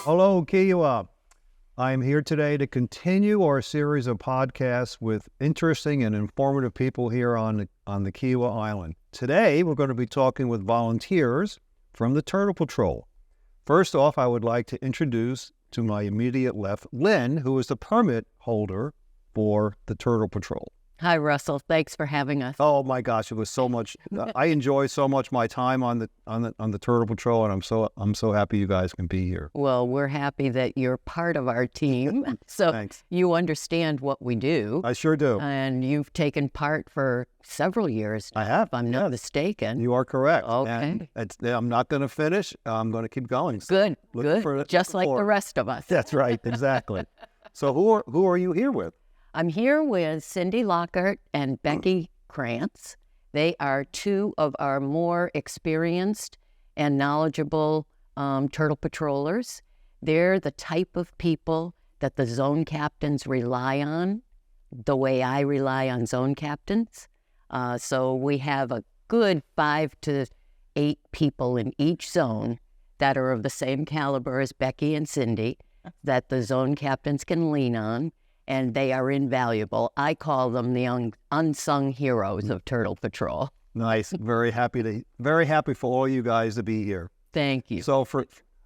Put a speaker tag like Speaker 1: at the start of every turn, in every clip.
Speaker 1: Hello, Kiawah. I'm here today to continue our series of podcasts with interesting and informative people here on the Kiawah Island. Today, we're going to be talking with volunteers from the Turtle Patrol. First off, I would like to introduce to my immediate left, Lynne, who is the permit holder for the Turtle Patrol.
Speaker 2: Hi, Russell. Thanks for having us.
Speaker 1: Oh my gosh, it was so much. I enjoy so much my time on the Turtle Patrol, and I'm so happy you guys can be here.
Speaker 2: Well, we're happy that you're part of our team, so
Speaker 1: Thanks.
Speaker 2: You understand what we do.
Speaker 1: I sure do.
Speaker 2: And you've taken part for several years now,
Speaker 1: I have,
Speaker 2: if I'm not mistaken.
Speaker 1: You are correct.
Speaker 2: Okay.
Speaker 1: And I'm not going to finish. I'm going to keep going.
Speaker 2: Good,
Speaker 1: Looking
Speaker 2: good. Just like the rest of us.
Speaker 1: That's right, exactly. So who are you here with?
Speaker 2: I'm here with Cindy Lockhart and Becky Krantz. They are two of our more experienced and knowledgeable turtle patrollers. They're the type of people that the zone captains rely on, the way I rely on zone captains. So we have a good 5 to 8 people in each zone that are of the same caliber as Becky and Cindy that the zone captains can lean on. And they are invaluable. I call them the unsung heroes of Turtle Patrol.
Speaker 1: Nice. Very happy for all you guys to be here.
Speaker 2: Thank you.
Speaker 1: So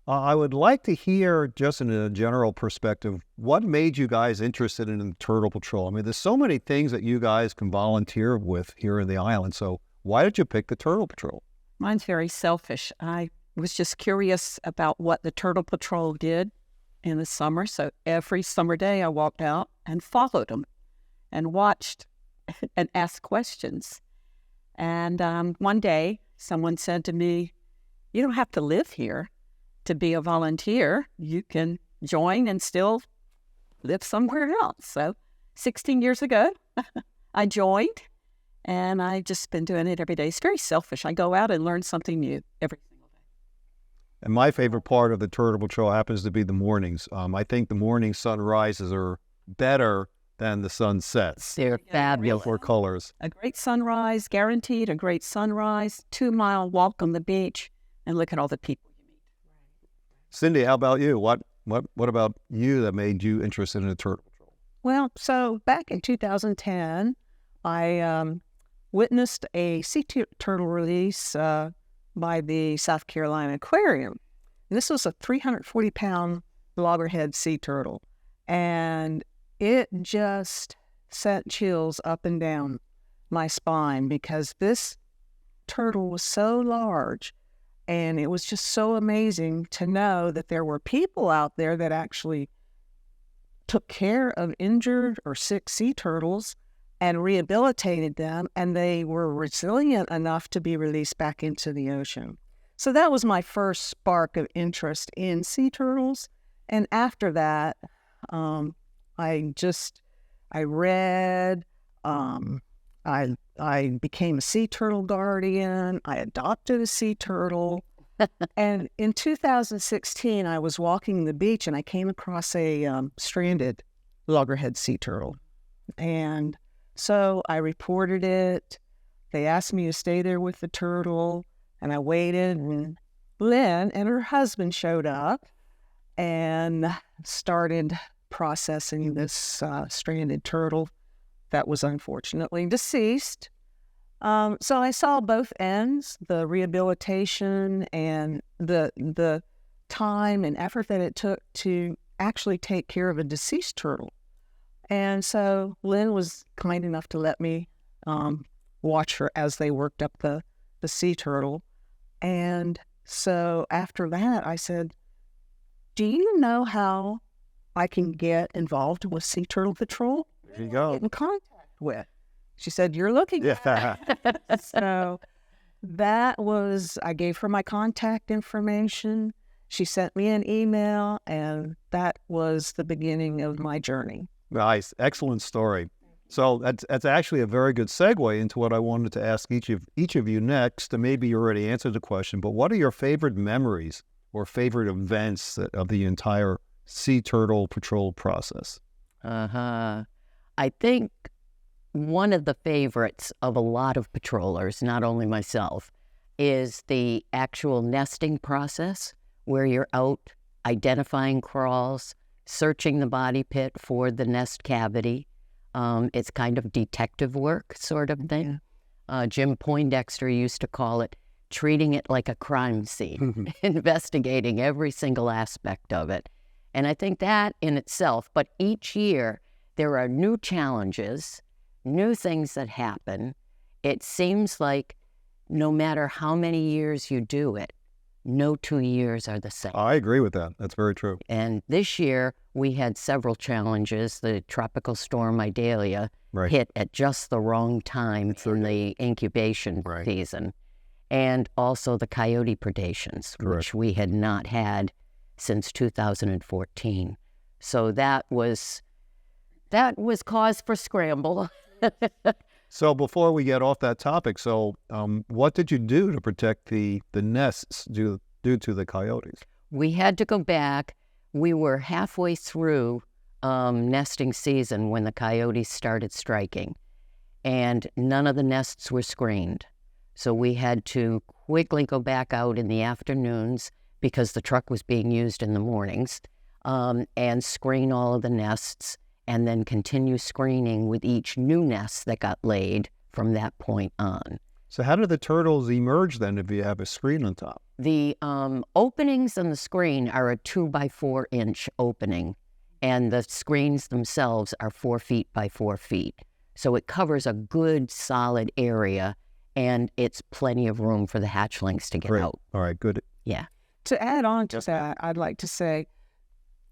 Speaker 1: I would like to hear, just in a general perspective, what made you guys interested in the Turtle Patrol? I mean, there's so many things that you guys can volunteer with here in the island. So why did you pick the Turtle Patrol?
Speaker 3: Mine's very selfish. I was just curious about what the Turtle Patrol did in the summer. So every summer day I walked out and followed them and watched and asked questions. And one day someone said to me, "You don't have to live here to be a volunteer. You can join and still live somewhere else." So 16 years ago, I joined, and I've just been doing it every day. It's very selfish. I go out and learn something new every single day.
Speaker 1: And my favorite part of the Turtle Patrol happens to be the mornings. I think the morning sunrises are better than the sunsets.
Speaker 2: They're fabulous.
Speaker 1: For colors.
Speaker 3: A great sunrise, guaranteed a great sunrise, 2-mile walk on the beach, and look at all the people you meet.
Speaker 1: Cindy, how about you? What about you that made you interested in the Turtle Patrol?
Speaker 4: Well, so back in 2010, I witnessed a sea turtle release by the South Carolina Aquarium. And this was a 340-pound loggerhead sea turtle. And it just sent chills up and down my spine because this turtle was so large, and it was just so amazing to know that there were people out there that actually took care of injured or sick sea turtles and rehabilitated them, and they were resilient enough to be released back into the ocean. So that was my first spark of interest in sea turtles. And after that, I read, I became a sea turtle guardian, I adopted a sea turtle, and in 2016, I was walking the beach and I came across a stranded loggerhead sea turtle. And so I reported it. They asked me to stay there with the turtle, and I waited, and Lynne and her husband showed up and started processing this stranded turtle that was unfortunately deceased. So I saw both ends, the rehabilitation and the time and effort that it took to actually take care of a deceased turtle. And so Lynne was kind enough to let me watch her as they worked up the sea turtle. And so after that, I said, "Do you know how I can get involved with Sea Turtle Patrol?"
Speaker 1: There you go.
Speaker 4: Get in contact with. She said, "You're looking at it." So that was, I gave her my contact information. She sent me an email, and that was the beginning of my journey.
Speaker 1: Nice. Excellent story. So that's actually a very good segue into what I wanted to ask each of you next. And maybe you already answered the question, but what are your favorite memories or favorite events of the entire Sea Turtle Patrol process?
Speaker 2: I think one of the favorites of a lot of patrollers, not only myself, is the actual nesting process where you're out identifying crawls, searching the body pit for the nest cavity. It's kind of detective work sort of thing. Jim Poindexter used to call it treating it like a crime scene, investigating every single aspect of it. And I think that in itself, but each year there are new challenges, new things that happen. It seems like no matter how many years you do it, no 2 years are the same.
Speaker 1: I agree with that. That's very true.
Speaker 2: And this year we had several challenges. The tropical storm Idalia hit at just the wrong time in the incubation season. And also the coyote predations, which we had not had since 2014. So that was cause for scramble.
Speaker 1: So before we get off that topic, what did you do to protect the nests due to the coyotes?
Speaker 2: We had to go back. We were halfway through nesting season when the coyotes started striking, and none of the nests were screened. So we had to quickly go back out in the afternoons because the truck was being used in the mornings, and screen all of the nests, and then continue screening with each new nest that got laid from that point on.
Speaker 1: So how do the turtles emerge then if you have a screen on top?
Speaker 2: The openings on the screen are a 2x4 inch opening, and the screens themselves are 4 feet by 4 feet. So it covers a good solid area, and it's plenty of room for the hatchlings to get out.
Speaker 1: All right, good.
Speaker 2: Yeah.
Speaker 4: To add on to that, I'd like to say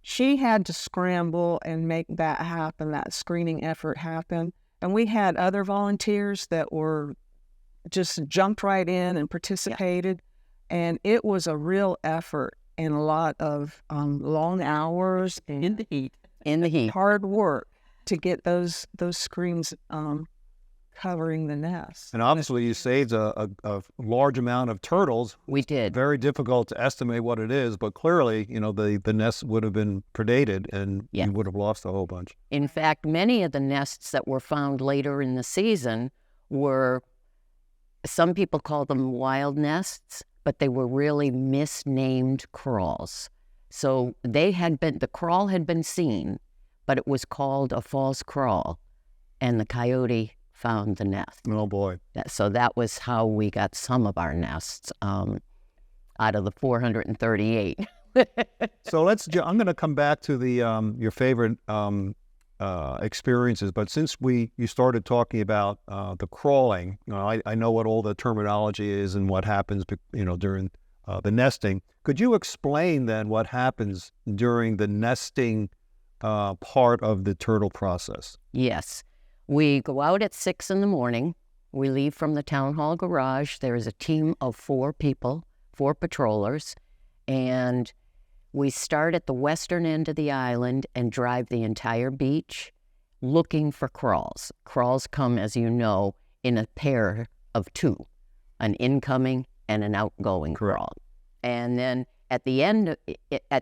Speaker 4: she had to scramble and make that happen, that screening effort happen. And we had other volunteers that were just jumped right in and participated. And it was a real effort and a lot of long hours
Speaker 3: in the heat.
Speaker 2: In the heat.
Speaker 4: Hard work to get those screens covering the nest.
Speaker 1: And obviously you saved a large amount of turtles.
Speaker 2: We did.
Speaker 1: Very difficult to estimate what it is, but clearly, the nests would have been predated and you would have lost a whole bunch.
Speaker 2: In fact, many of the nests that were found later in the season were, some people call them wild nests, but they were really misnamed crawls. So the crawl had been seen, but it was called a false crawl, and the coyote found the nest.
Speaker 1: Oh boy.
Speaker 2: So that was how we got some of our nests out of the 438.
Speaker 1: So I'm going to come back to the your favorite experiences, but since you started talking about the crawling, I know what all the terminology is and what happens, during the nesting. Could you explain then what happens during the nesting part of the turtle process?
Speaker 2: Yes. We go out at 6 in the morning. We leave from the town hall garage. There is a team of 4 people, 4 patrollers, and we start at the western end of the island and drive the entire beach looking for crawls. Crawls come, as you know, in a pair of 2, an incoming and an outgoing crawl. And then at the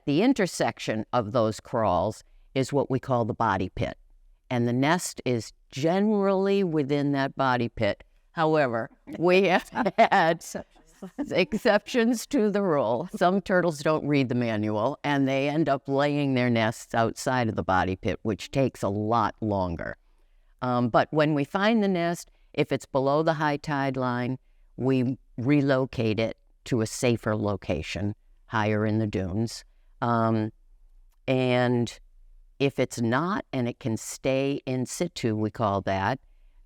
Speaker 2: intersection of those crawls is what we call the body pit. And the nest is generally within that body pit. However, we have had exceptions to the rule. Some turtles don't read the manual, and they end up laying their nests outside of the body pit, which takes a lot longer. But when we find the nest, if it's below the high tide line, we relocate it to a safer location, higher in the dunes. And if it's not, and it can stay in situ, we call that,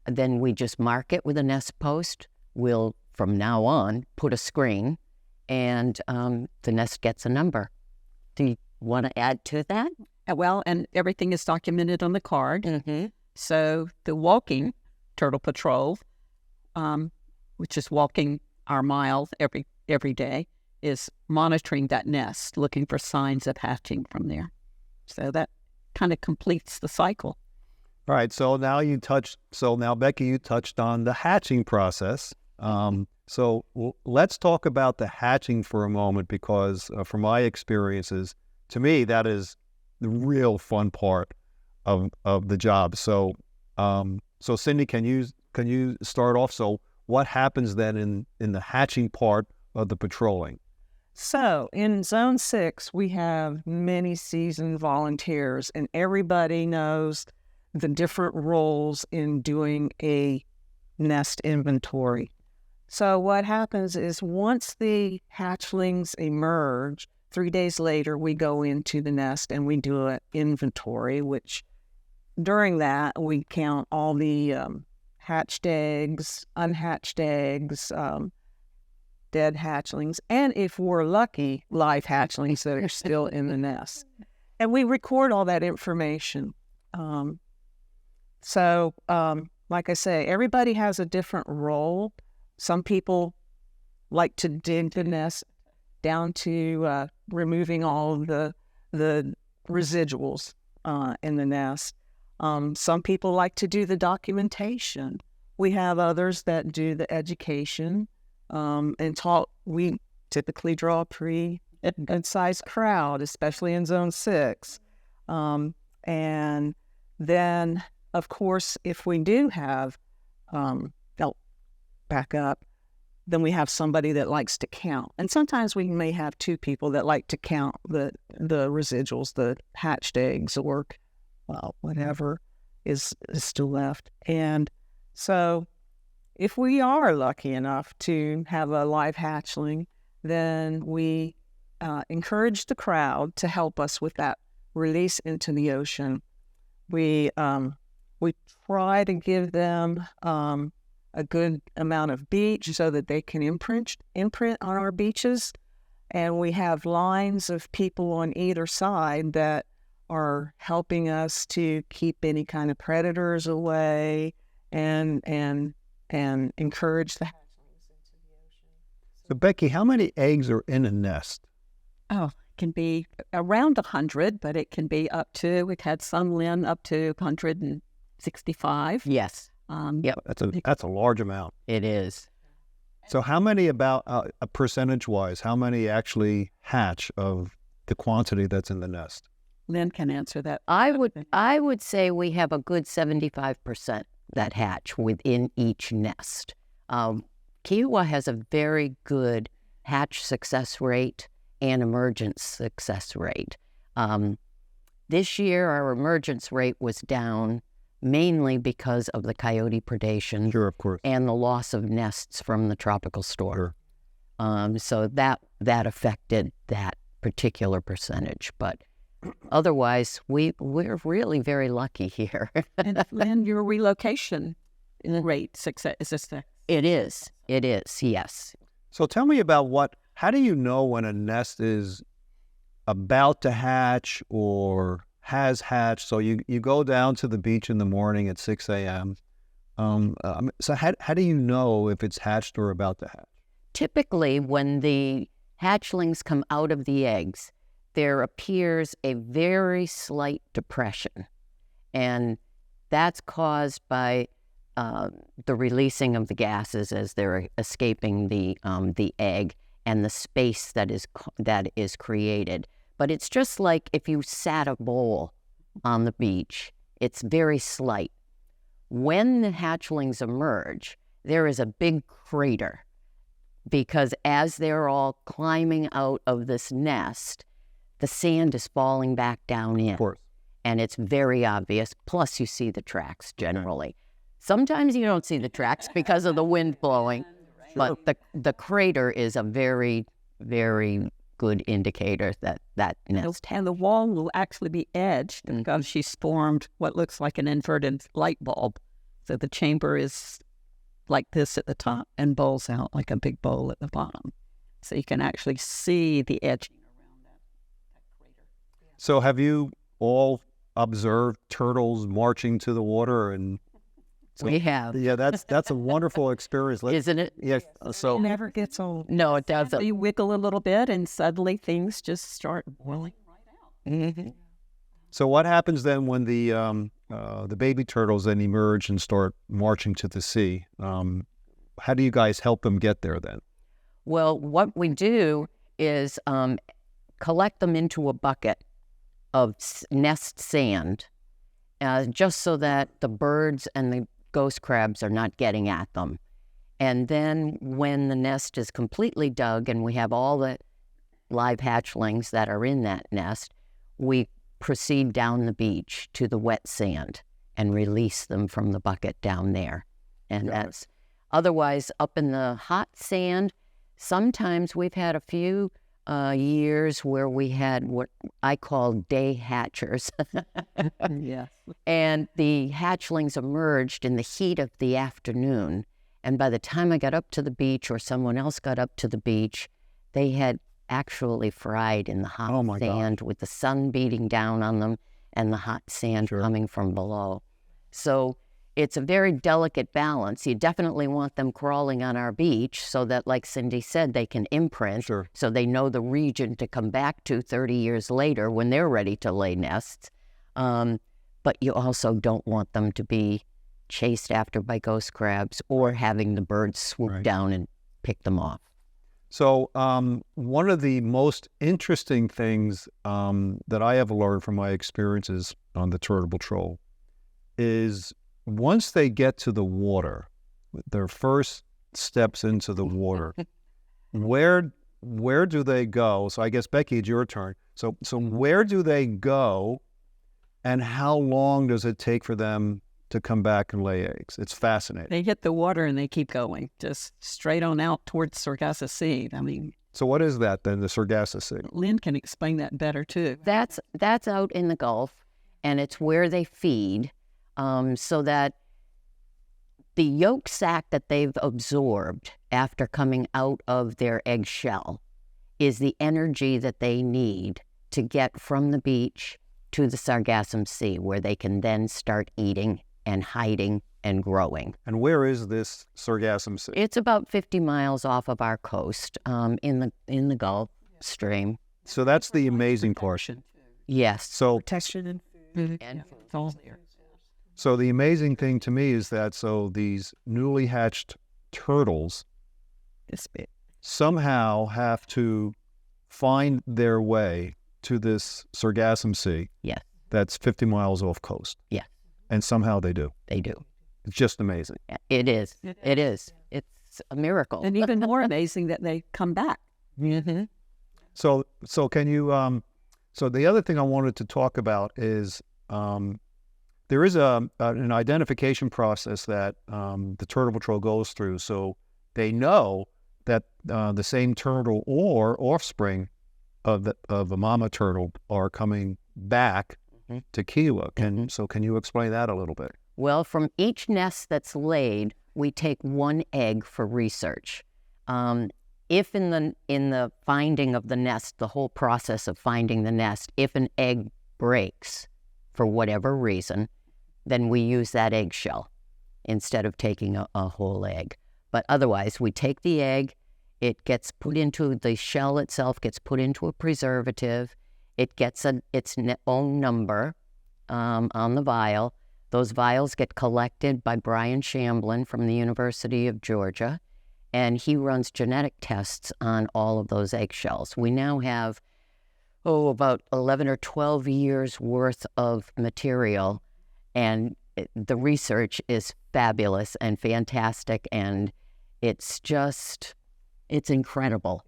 Speaker 2: then we just mark it with a nest post. We'll, from now on, put a screen, and the nest gets a number. Do you want to add to that?
Speaker 3: Well, and everything is documented on the card.
Speaker 2: Mm-hmm.
Speaker 3: So the walking turtle patrol, which is walking our mile every day, is monitoring that nest, looking for signs of hatching from there. So that kind of completes the cycle.
Speaker 1: All right. So now Becky, you touched on the hatching process. So let's talk about the hatching for a moment, because from my experiences, to me, that is the real fun part of the job. So Cindy, can you start off? So what happens then in the hatching part of the patrolling?
Speaker 4: So in Zone 6, we have many seasoned volunteers, and everybody knows the different roles in doing a nest inventory. So what happens is once the hatchlings emerge, 3 days later, we go into the nest and we do an inventory, which during that, we count all the hatched eggs, unhatched eggs, dead hatchlings, and if we're lucky, live hatchlings that are still in the nest. And we record all that information. Like I say, everybody has a different role. Some people like to dig the nest down to removing all of the residuals in the nest. Some people like to do the documentation. We have others that do the education and talk. We typically draw a pretty good-sized crowd, especially in Zone 6. And then, of course, if we do have, back up, then we have somebody that likes to count. And sometimes we may have two people that like to count the residuals, the hatched eggs, or whatever is still left. And so if we are lucky enough to have a live hatchling, then we encourage the crowd to help us with that release into the ocean. We try to give them a good amount of beach so that they can imprint on our beaches. And we have lines of people on either side that are helping us to keep any kind of predators away and encourage the hatchlings into the ocean.
Speaker 1: So, Becky, how many eggs are in a nest?
Speaker 3: Oh, it can be around 100, but it can be up to, we've had some, Lynne, up to 165.
Speaker 2: Yes,
Speaker 3: Yep.
Speaker 1: That's a large amount.
Speaker 2: it is.
Speaker 1: So how many, about percentage-wise, how many actually hatch of the quantity that's in the nest?
Speaker 3: Lynne can answer that.
Speaker 2: I would say we have a good 75% that hatch within each nest. Kiawah has a very good hatch success rate and emergence success rate. This year, our emergence rate was down mainly because of the coyote predation
Speaker 1: Sure, of course.
Speaker 2: and the loss of nests from the tropical storm. So that affected that particular percentage. But otherwise, we're really very lucky here.
Speaker 3: And Lynne, your relocation rate success is this the
Speaker 2: It is, yes.
Speaker 1: So tell me about how do you know when a nest is about to hatch or has hatched? So you go down to the beach in the morning at 6 a.m. So how do you know if it's hatched or about to hatch?
Speaker 2: Typically, when the hatchlings come out of the eggs, there appears a very slight depression, and that's caused by the releasing of the gases as they're escaping the egg and the space that is created. But it's just like if you sat a bowl on the beach. It's very slight. When the hatchlings emerge, there is a big crater because as they're all climbing out of this nest, the sand is falling back down in.
Speaker 1: Of course.
Speaker 2: And it's very obvious. Plus, you see the tracks generally. Sometimes you don't see the tracks because of the wind blowing, but the crater is a very, very good indicator that nest.
Speaker 3: And the wall will actually be edged because she's formed what looks like an inverted light bulb. So the chamber is like this at the top and bowls out like a big bowl at the bottom. So you can actually see the edging around that crater.
Speaker 1: So have you all observed turtles marching to the water? And
Speaker 2: We have.
Speaker 1: yeah, that's a wonderful experience.
Speaker 2: Isn't it?
Speaker 1: Yes. So
Speaker 4: It never gets old.
Speaker 2: No, it
Speaker 3: So
Speaker 2: doesn't.
Speaker 3: you wiggle a little bit and suddenly things just start boiling right out.
Speaker 2: Mm-hmm.
Speaker 1: So what happens then when the baby turtles then emerge and start marching to the sea? How do you guys help them get there then?
Speaker 2: Well, what we do is collect them into a bucket of nest sand, just so that the birds and the ghost crabs are not getting at them. And then when the nest is completely dug and we have all the live hatchlings that are in that nest, we proceed down the beach to the wet sand and release them from the bucket down there. And that's otherwise up in the hot sand. Sometimes we've had a few years where we had what I call day hatchers.
Speaker 3: Yes.
Speaker 2: And the hatchlings emerged in the heat of the afternoon. And by the time I got up to the beach or someone else got up to the beach, they had actually fried in the hot
Speaker 1: Oh, my
Speaker 2: sand with the sun beating down on them and the hot sand
Speaker 1: Sure.
Speaker 2: coming from below. So it's a very delicate balance. You definitely want them crawling on our beach so that, like Cindy said, they can imprint,
Speaker 1: Sure.
Speaker 2: so they know the region to come back to 30 years later when they're ready to lay nests. But you also don't want them to be chased after by ghost crabs or having the birds swoop
Speaker 1: Right.
Speaker 2: down and pick them off.
Speaker 1: So one of the most interesting things that I have learned from my experiences on the turtle patrol is once they get to the water, their first steps into the water, where do they go? So I guess, Becky, it's your turn. So where do they go, and how long does it take for them to come back and lay eggs? It's fascinating.
Speaker 3: They hit the water and they keep going, just straight on out towards Sargasso Sea. I mean,
Speaker 1: So what is that then, the Sargasso Sea?
Speaker 3: Lynne can explain that better too.
Speaker 2: That's out in the Gulf, and it's where they feed, so that the yolk sac that they've absorbed after coming out of their egg shell is the energy that they need to get from the beach to the Sargasso Sea, where they can then start eating and hiding and growing.
Speaker 1: And where is this Sargasso Sea?
Speaker 2: It's about 50 miles off of our coast, in the Gulf Stream.
Speaker 1: So that's the amazing part.
Speaker 2: Yes.
Speaker 1: So
Speaker 4: Protection and
Speaker 2: And
Speaker 3: It's all there.
Speaker 1: So the amazing thing to me is that these newly hatched turtles
Speaker 3: It's big.
Speaker 1: somehow have to find their way to this Sargasso Sea.
Speaker 2: Yes.
Speaker 1: That's 50 miles off coast.
Speaker 2: Yes.
Speaker 1: And somehow they do.
Speaker 2: they do.
Speaker 1: It's just amazing.
Speaker 2: It is. It is. It's a miracle.
Speaker 3: And even more amazing that they come back.
Speaker 2: Mm-hmm.
Speaker 1: So can you, so the other thing I wanted to talk about is there is an identification process that the Turtle Patrol goes through. So they know that the same turtle or offspring of a mama turtle are coming back
Speaker 2: Mhm.
Speaker 1: to Kiawah.
Speaker 2: Mhm.
Speaker 1: So can you explain that a little bit?
Speaker 2: Well, from each nest that's laid, we take one egg for research. If in the finding of the nest, the whole process of finding the nest, if an egg breaks for whatever reason, then we use that eggshell instead of taking a whole egg. But otherwise, we take the egg, it gets put into the shell itself, gets put into a preservative, it gets its own number on the vial. Those vials get collected by Brian Shamblin from the University of Georgia, and he runs genetic tests on all of those eggshells. We now have, about 11 or 12 years worth of material, and the research is fabulous and fantastic, and it's incredible.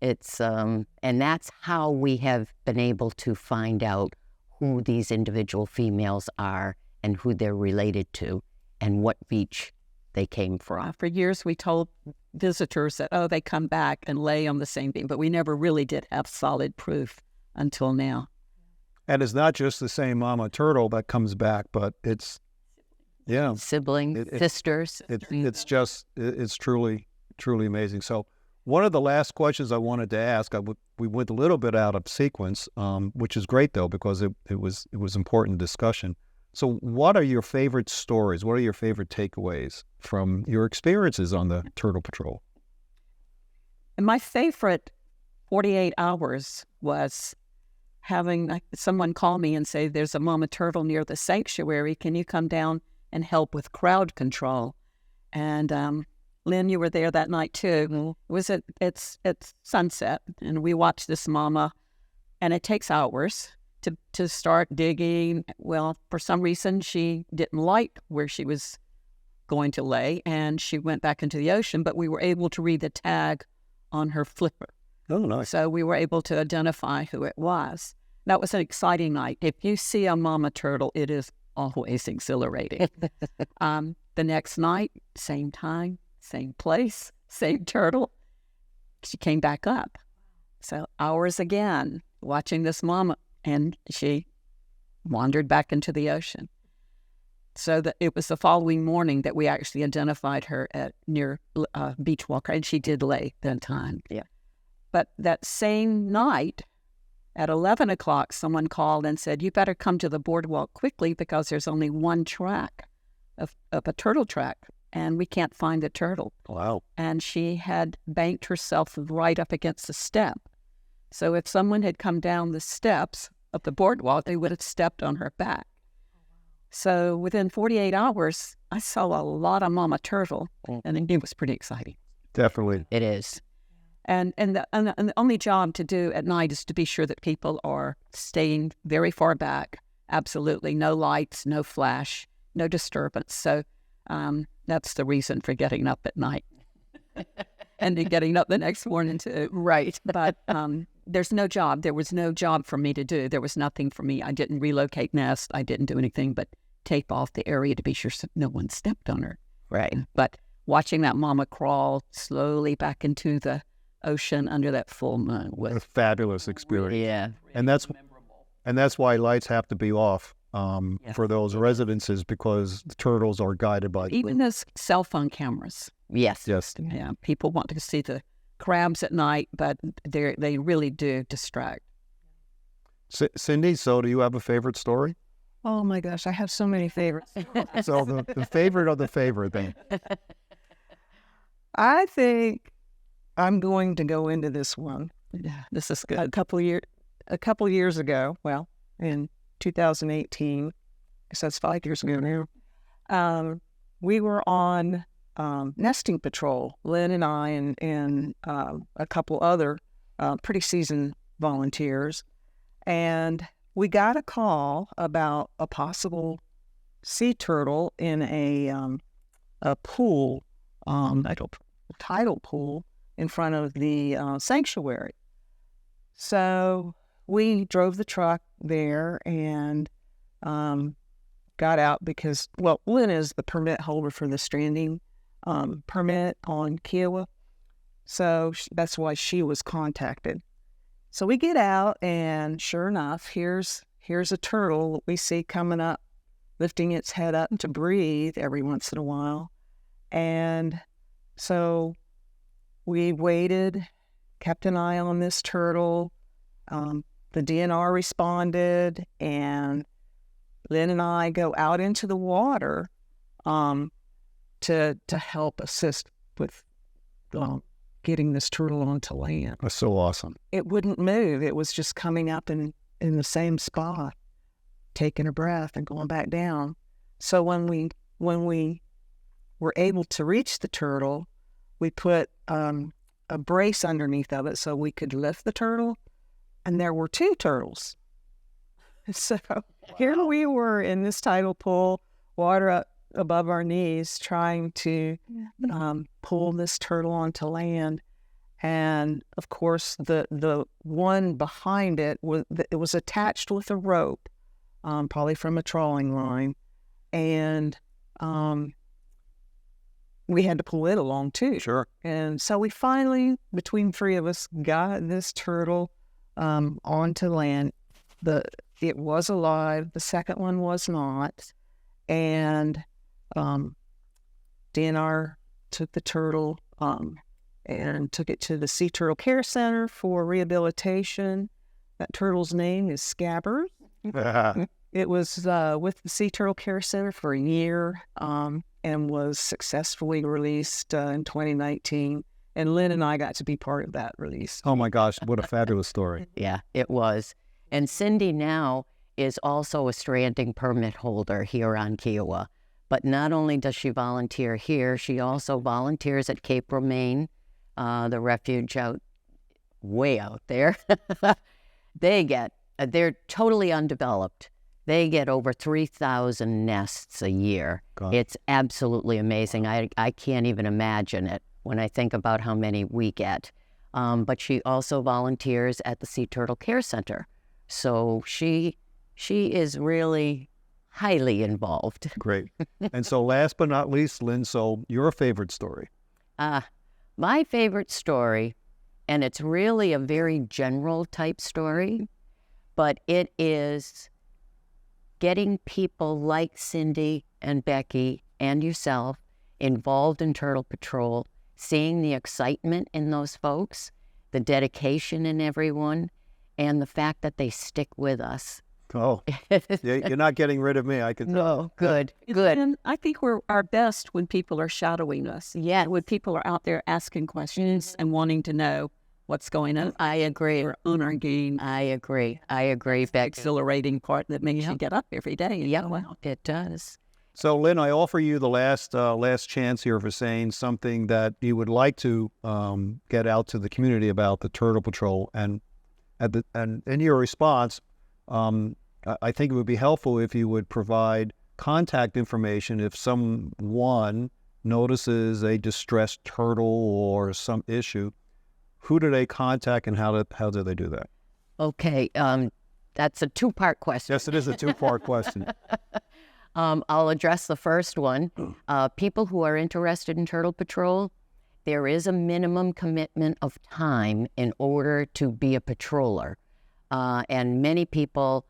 Speaker 2: And that's how we have been able to find out who these individual females are and who they're related to and what beach they came from.
Speaker 3: For years, we told visitors that, they come back and lay on the same beam, but we never really did have solid proof until now.
Speaker 1: And it's not just the same mama turtle that comes back, but it's, yeah,
Speaker 2: Siblings, sisters.
Speaker 1: it's truly amazing. So one of the last questions I wanted to ask, we went a little bit out of sequence, which is great though, because it was important discussion. So what are your favorite stories? What are your favorite takeaways from your experiences on the Turtle Patrol?
Speaker 3: And my favorite 48 hours was having someone call me and say, there's a mama turtle near the sanctuary. Can you come down and help with crowd control? And Lynne, you were there that night too. It was it's sunset, and we watched this mama, and it takes hours to start digging. Well, for some reason, she didn't like where she was going to lay, and she went back into the ocean, but we were able to read the tag on her flipper.
Speaker 1: Oh, nice.
Speaker 3: So we were able to identify who it was. That was an exciting night. If you see a mama turtle, it is always exhilarating. The next night, same time, same place, same turtle. She came back up. So hours again, watching this mama, and she wandered back into the ocean. So that it was the following morning that we actually identified her at near Beach Walker, and she did lay that time.
Speaker 2: Yeah.
Speaker 3: But that same night, at 11 o'clock, someone called and said, "You better come to the boardwalk quickly because there's only one track of a turtle track, and we can't find the turtle."
Speaker 1: Wow.
Speaker 3: And she had banked herself right up against the step. So if someone had come down the steps of the boardwalk, they would have stepped on her back. So within 48 hours, I saw a lot of mama turtle, and it was pretty exciting.
Speaker 1: Definitely.
Speaker 2: It is.
Speaker 3: And the only job to do at night is to be sure that people are staying very far back. Absolutely no lights, no flash, no disturbance. So that's the reason for getting up at night and then getting up the next morning too.
Speaker 2: Right.
Speaker 3: But there's no job. There was no job for me to do. There was nothing for me. I didn't relocate nest. I didn't do anything but tape off the area to be sure no one stepped on her.
Speaker 2: Right.
Speaker 3: But watching that mama crawl slowly back into the ocean under that full moon
Speaker 1: A
Speaker 3: was
Speaker 1: fabulous experience.
Speaker 2: Yeah.
Speaker 1: And that's why lights have to be off
Speaker 3: Yes.
Speaker 1: for those residences, because the turtles are guided by
Speaker 3: even those cell phone cameras.
Speaker 2: Yes.
Speaker 1: Yes.
Speaker 3: Yeah, people want to see the crabs at night, but they really do distract.
Speaker 1: Cindy, so do you have a favorite story?
Speaker 4: Oh my gosh, I have so many favorites.
Speaker 1: So the favorite of the favorite then.
Speaker 4: I think I'm going to go into this one.
Speaker 3: Yeah, this is good.
Speaker 4: A couple years ago, well, in 2018, so that's 5 years ago now, we were on nesting patrol, Lynne and I and a couple other pretty seasoned volunteers, and we got a call about a possible sea turtle in a pool, tidal pool in front of the sanctuary. So we drove the truck there and got out because, well, Lynne is the permit holder for the stranding permit on Kiawah. So that's why she was contacted. So we get out, and sure enough, here's a turtle that we see coming up, lifting its head up to breathe every once in a while. And so we waited, kept an eye on this turtle. The DNR responded, and Lynne and I go out into the water to help assist with getting this turtle onto land.
Speaker 1: That's so awesome.
Speaker 4: It wouldn't move. It was just coming up in the same spot, taking a breath and going back down. So when we were able to reach the turtle, we put a brace underneath of it so we could lift the turtle, and there were two turtles. So here we were in this tidal pool, water up above our knees, trying to pull this turtle onto land. And of course, the one behind it was attached with a rope, probably from a trawling line, and we had to pull it along too.
Speaker 1: Sure.
Speaker 4: And so we finally, between three of us, got this turtle onto land. It was alive. The second one was not. And DNR took the turtle and took it to the Sea Turtle Care Center for rehabilitation. That turtle's name is Scabbers. It was with the Sea Turtle Care Center for a year and was successfully released in 2019. And Lynne and I got to be part of that release.
Speaker 1: Oh my gosh, what a fabulous story.
Speaker 2: Yeah, it was. And Cindy now is also a stranding permit holder here on Kiawah. But not only does she volunteer here, she also volunteers at Cape Romaine, the refuge way out there. They're totally undeveloped. They get over 3,000 nests a year.
Speaker 1: God.
Speaker 2: It's absolutely amazing. I can't even imagine it when I think about how many we get. but she also volunteers at the Sea Turtle Care Center. So she is really highly involved.
Speaker 1: Great. And so last but not least, Lynne, so your favorite story.
Speaker 2: My favorite story, and it's really a very general type story, but it is getting people like Cindy and Becky and yourself involved in Turtle Patrol, seeing the excitement in those folks, the dedication in everyone, and the fact that they stick with us.
Speaker 1: Oh, you're not getting rid of me. I can.
Speaker 2: No, good.
Speaker 3: And I think we're our best when people are shadowing us.
Speaker 2: Yes.
Speaker 3: When people are out there asking questions and wanting to know what's going on.
Speaker 2: I agree.
Speaker 3: We're on our game.
Speaker 2: I agree, Becky.
Speaker 3: Exhilarating part that makes you get up every day. And
Speaker 2: Yep,
Speaker 3: go out.
Speaker 2: it does.
Speaker 1: So, Lynne, I offer you the last chance here for saying something that you would like to get out to the community about the Turtle Patrol, and in your response, I think it would be helpful if you would provide contact information if someone notices a distressed turtle or some issue. Who do they contact, and how do they do that?
Speaker 2: Okay, that's a two-part question.
Speaker 1: Yes, it is a two-part question.
Speaker 2: I'll address the first one. People who are interested in Turtle Patrol, there is a minimum commitment of time in order to be a patroller. And many people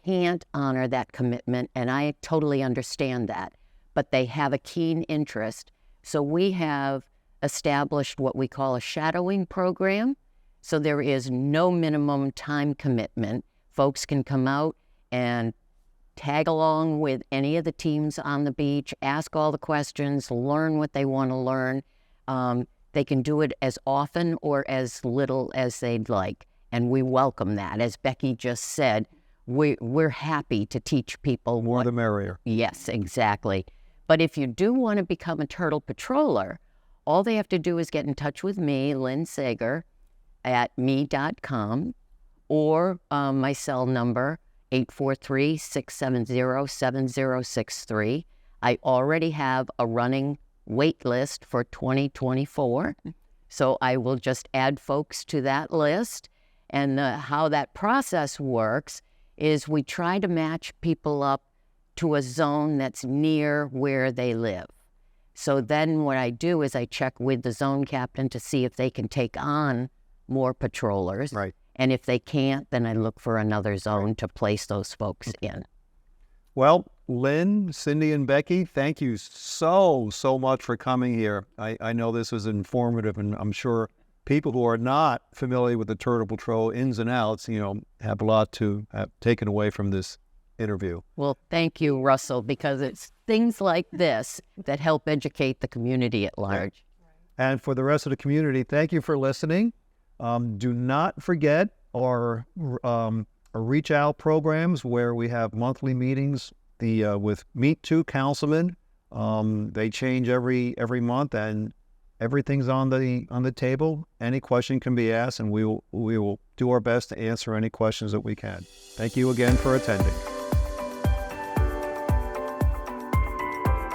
Speaker 2: can't honor that commitment, and I totally understand that. But they have a keen interest. So we have established what we call a shadowing program. So there is no minimum time commitment. Folks can come out and tag along with any of the teams on the beach, ask all the questions, learn what they want to learn. They can do it as often or as little as they'd like, and we welcome that. As Becky just said, we're happy to teach people
Speaker 1: More
Speaker 2: what...
Speaker 1: the merrier.
Speaker 2: Yes, exactly. But if you do want to become a turtle patroller, all they have to do is get in touch with me, Lynne Sager, at me.com, or my cell number, 843-670-7063. I already have a running wait list for 2024, so I will just add folks to that list. And how that process works is we try to match people up to a zone that's near where they live. So then what I do is I check with the zone captain to see if they can take on more patrollers.
Speaker 1: Right.
Speaker 2: And if they can't, then I look for another zone to place those folks in.
Speaker 1: Well, Lynne, Cindy, and Becky, thank you so much for coming here. I know this was informative, and I'm sure people who are not familiar with the Turtle Patrol ins and outs, have a lot to have taken away from this interview.
Speaker 2: Well, thank you, Russell, because it's things like this that help educate the community at large.
Speaker 1: And for the rest of the community, thank you for listening. Do not forget our reach out programs where we have monthly meetings with Meet Two Councilmen. They change every month, and everything's on the table. Any question can be asked, and we will do our best to answer any questions that we can. Thank you again for attending.